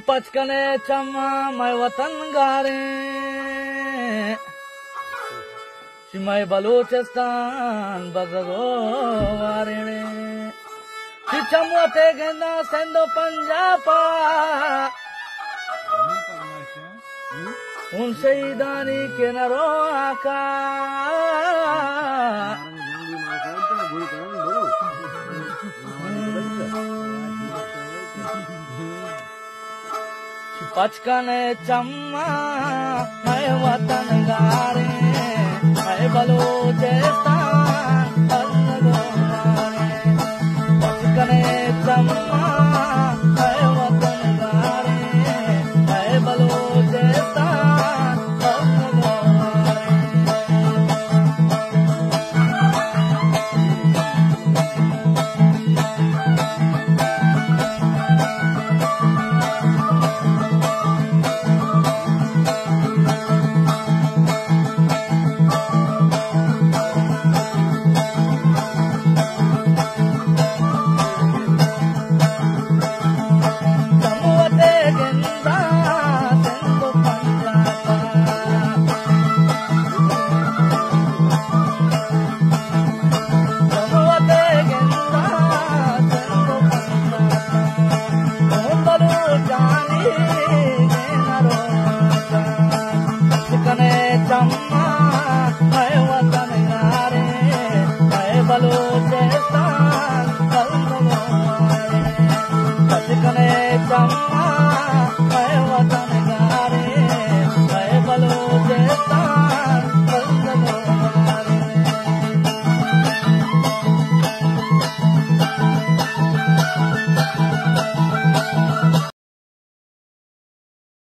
पचकने चम्मा मैं वतन गारे मैं बलूचिस्तान बजरो वारे चमोते गेंदा सेंदो पंजाबा उन शहीदानी के नरो आका पचकने चम्मा मैं वतन गारे मैं बलो